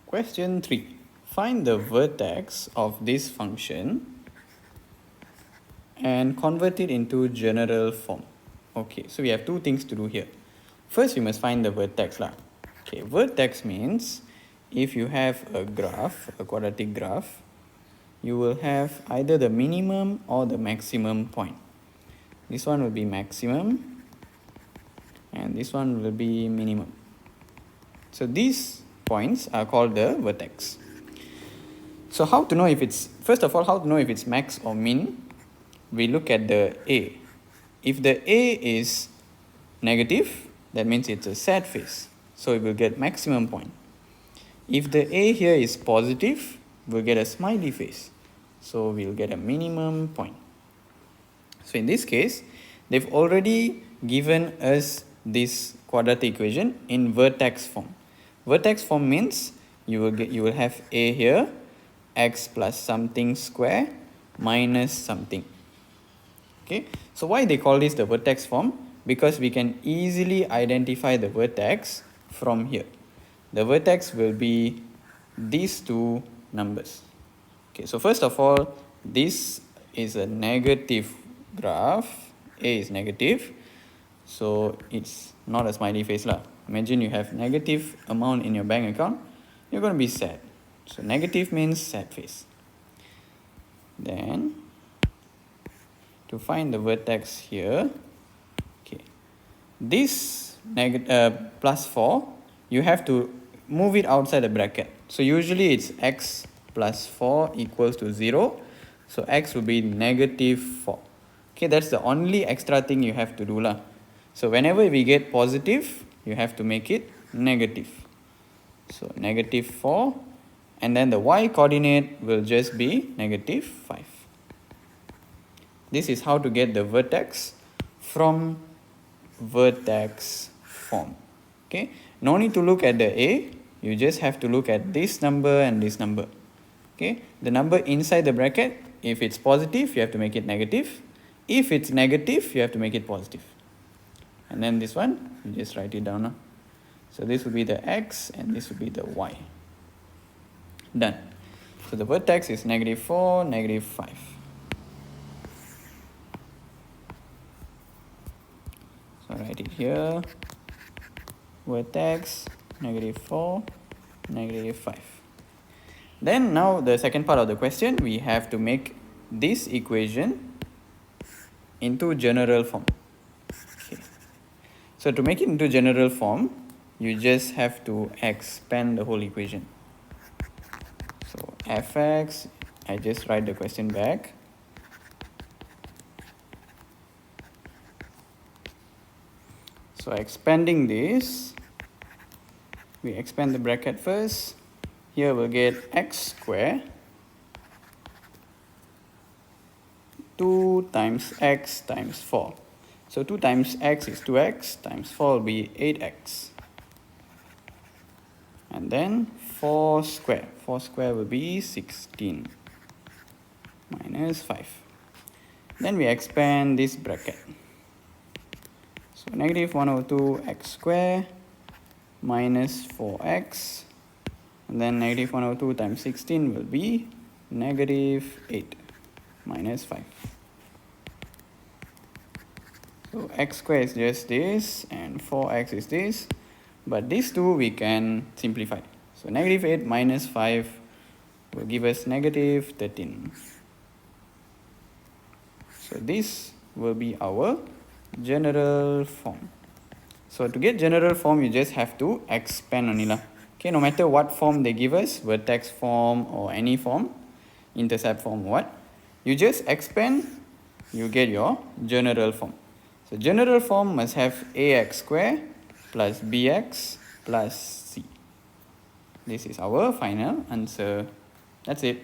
Question 3. Find the vertex of this function and convert it into general form. Okay, so we have two things to do here. First, we must find the vertex lah. Okay, vertex means if you have a graph, a quadratic graph, you will have either the minimum or the maximum point. This one will be maximum and this one will be minimum. So these points are called the vertex. So how to know if it's, first of all, how to know if it's max or min? We look at the A. If the A is negative, that means it's a sad face. So it will get maximum point. If the A here is positive, we'll get a smiley face. So we'll get a minimum point. So in this case, they've already given us this quadratic equation in vertex form. Vertex form means you will have A here, x plus something square minus something. Okay, so why they call this the vertex form? Because we can easily identify the vertex from here. The vertex will be these two numbers. Okay, so first of all, this is a negative graph. A is negative, so it's not a smiley face lah. Imagine you have negative amount in your bank account, you're going to be sad. So negative means sad face. Then to find the vertex here, okay, this plus 4, you have to move it outside the bracket. So usually it's x plus 4 equals to 0. So x will be negative 4. Okay, that's the only extra thing you have to do lah. So whenever we get positive, you have to make it negative. So negative 4, and then the y coordinate will just be negative 5. This is how to get the vertex from vertex form. Okay, no need to look at the A, you just have to look at this number and this number. Okay, the number inside the bracket, if it's positive, you have to make it negative. If it's negative, you have to make it positive. And then this one, you just write it down now. So this will be the x and this will be the y. Done. So the vertex is negative 4, negative 5. So write it here. Vertex, negative 4, negative 5. Then now the second part of the question, we have to make this equation into general form. Okay. So to make it into general form, you just have to expand the whole equation. So fx, I just write the question back. So expanding this, we expand the bracket first. Here we'll get x square 2 times x times 4. So 2 times x is 2x times 4 will be 8x. And then 4 square. 4 square will be 16 minus 5. Then we expand this bracket. So negative 102 x square minus 4x. And then negative 102 times 16 will be negative 8 minus 5. So x square is just this and 4x is this. But these two we can simplify. So negative 8 minus 5 will give us negative 13. So this will be our general form. So to get general form, you just have to expand only lah. Okay, no matter what form they give us, vertex form or any form, intercept form or what, you just expand, you get your general form. So general form must have ax square plus bx plus c. This is our final answer. That's it.